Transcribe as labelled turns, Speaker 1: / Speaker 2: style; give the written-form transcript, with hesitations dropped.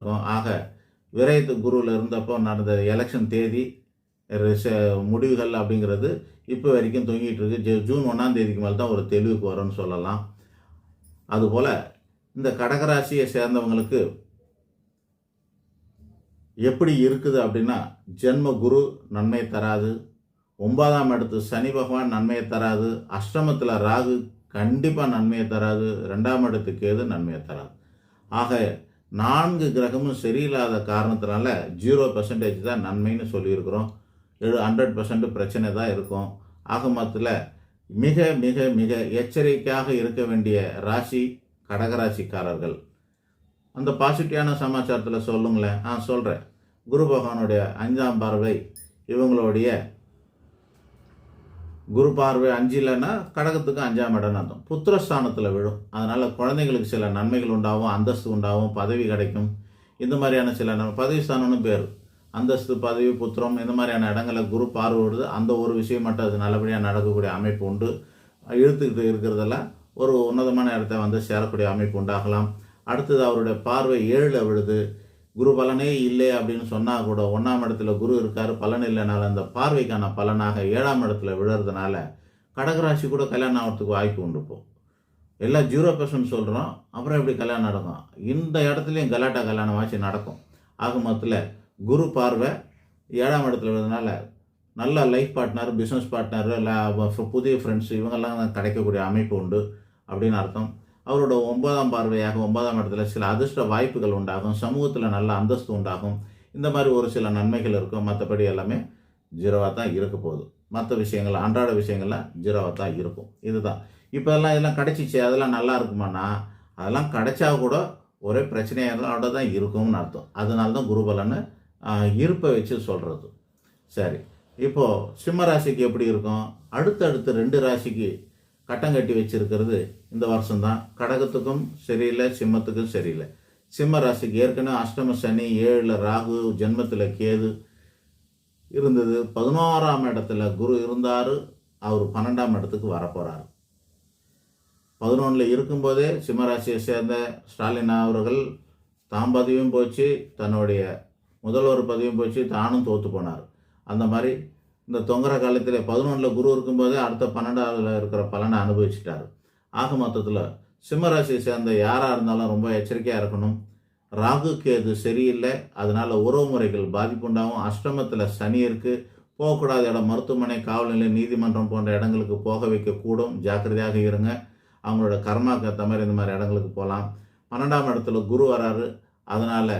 Speaker 1: இருக்கும். ஆக விரயத்து குருவில் இருந்தப்போ நடந்த எலெக்ஷன் தேதி முடிவுகள் அப்படிங்கிறது இப்போ வரைக்கும் தொங்கிட்டு இருக்கு. ஜூன் 1ஆம் தேதிக்கு மேலே தான் ஒரு தெளிவுக்கு வரும்னு சொல்லலாம். அதுபோல் இந்த கடகராசியை சேர்ந்தவங்களுக்கு எப்படி இருக்குது அப்படின்னா, ஜென்ம குரு நன்மை தராது, 9ஆம் இடத்து சனி பகவான் நன்மையை தராது, அஷ்டமத்தில் ராகு கண்டிப்பாக நன்மையை தராது, 2ஆம் இடத்து கேது நன்மையை தராது. ஆக 4 கிரகமும் சரியில்லாத காரணத்தினால 0% தான் நன்மைன்னு சொல்லியிருக்கிறோம். 100% பிரச்சனை தான் இருக்கும். ஆக மொத்தத்தில் மிக மிக மிக எச்சரிக்கையாக இருக்க வேண்டிய ராசி கடகராசிக்காரர்கள். அந்த பாசிட்டிவான சமாச்சாரத்தில் சொல்லுங்களேன். சொல்கிறேன். குரு பகவானுடைய 5ஆம் பார்வை இவங்களுடைய குரு பார்வை 5இல்லைன்னா கடகத்துக்கு 5ஆம் இடம்னு அர்த்தம். புத்திரஸ்தானத்தில் விழும். அதனால் குழந்தைங்களுக்கு சில நன்மைகள் உண்டாகும், அந்தஸ்து உண்டாகும், பதவி கிடைக்கும். இந்த மாதிரியான சில பதவி ஸ்தானம்னு பேர். அந்தஸ்து, பதவி, புத்திரம் இந்த மாதிரியான இடங்களை குரு பார்வை விடுது. அந்த ஒரு விஷயம் மட்டும் அது நல்லபடியாக நடக்கக்கூடிய அமைப்பு உண்டு. இழுத்துக்கிட்டு இருக்கிறதெல்லாம் ஒரு உன்னதமான இடத்த வந்து சேரக்கூடிய அமைப்பு உண்டாகலாம். அடுத்தது அவருடைய பார்வை 7ல் விழுது. குரு பலனே இல்லை அப்படின்னு சொன்னால் கூட 1ஆம் இடத்துல குரு இருக்கார், பலன் இல்லைனால அந்த பார்வைக்கான பலனாக 7ஆம் இடத்துல விழுறதுனால கடகராசி கூட கல்யாணம் ஆகிறதுக்கு வாய்ப்பு உண்டு. இப்போ எல்லாம் 0% சொல்கிறோம், அப்புறம் எப்படி கல்யாணம் நடக்கும்? இந்த இடத்துலையும் கலாட்டா கல்யாணம் ஆச்சு நடக்கும். ஆக மொத்தத்தில் குரு பார்வை 7ஆம் இடத்துல விழுறதுனால நல்ல லைஃப் பார்ட்னர், பிஸ்னஸ் பார்ட்னர், இல்லை புதிய ஃப்ரெண்ட்ஸ் இவங்கெல்லாம் கிடைக்கக்கூடிய அமைப்பு உண்டு அப்படின்னு அர்த்தம். அவரோட 9ஆம் பார்வையாக 9ஆம் இடத்துல சில அதிர்ஷ்ட வாய்ப்புகள் உண்டாகும், சமூகத்தில் நல்ல அந்தஸ்து உண்டாகும். இந்த மாதிரி ஒரு சில நன்மைகள் இருக்கும். மற்றபடி எல்லாமே 0வாக தான் இருக்க போகுது. மற்ற விஷயங்கள் அன்றாட விஷயங்கள்லாம் 0வாக தான் இருக்கும். இதுதான் இப்போ இதெல்லாம் கிடைச்சிச்சு, அதெல்லாம் நல்லா இருக்குமானா அதெல்லாம் கிடைச்சா கூட ஒரே பிரச்சனையோட தான் இருக்கும்னு அர்த்தம். அதனால தான் குருபலன்னு இருப்பை வச்சு சொல்கிறது. சரி, இப்போது சிம்ம ராசிக்கு எப்படி இருக்கும்? அடுத்தடுத்து 2 ராசிக்கு கட்டம் கட்டி வச்சிருக்கிறது இந்த வருஷம்தான். கடகத்துக்கும் சரியில்லை, சிம்மத்துக்கும் சரியில்லை. சிம்ம ராசிக்கு ஏற்கனவே அஷ்டம சனி, 7ல் ராகு, ஜென்மத்தில் கேது இருந்தது. 11ஆம் இடத்துல குரு இருந்தார். அவர் 12ஆம் இடத்துக்கு வரப்போகிறார். 11ல் இருக்கும்போதே சிம்மராசியை சேர்ந்த ஸ்டாலின் அவர்கள் தாம் பதவியும் போச்சு, தன்னுடைய முதல்வர் பதவியும் போச்சு, தானும் தோற்று போனார். அந்த மாதிரி இந்த தொங்குற காலத்தில் 11ல் குரு இருக்கும்போதே அடுத்த 12ஆவதுல இருக்கிற பலனை அனுபவிச்சிட்டார். ஆக மொத்தத்தில் சிம்மராசியை சேர்ந்த யாராக இருந்தாலும் ரொம்ப எச்சரிக்கையாக இருக்கணும். ராகு கேது சரியில்லை, அதனால் உறவு முறைகள் பாதிப்புண்டாகும். அஷ்டமத்தில் சனி இருக்குது. போகக்கூடாத இடம் மருத்துவமனை, காவல் நிலையம், நீதிமன்றம் போன்ற இடங்களுக்கு போக வைக்கக்கூடும். ஜாக்கிரதையாக இருங்க. அவங்களோட கர்மாக்கு ஏற்ற மாதிரி இந்த மாதிரி இடங்களுக்கு போகலாம். 12ஆம் இடத்துல குரு வராரு. அதனால்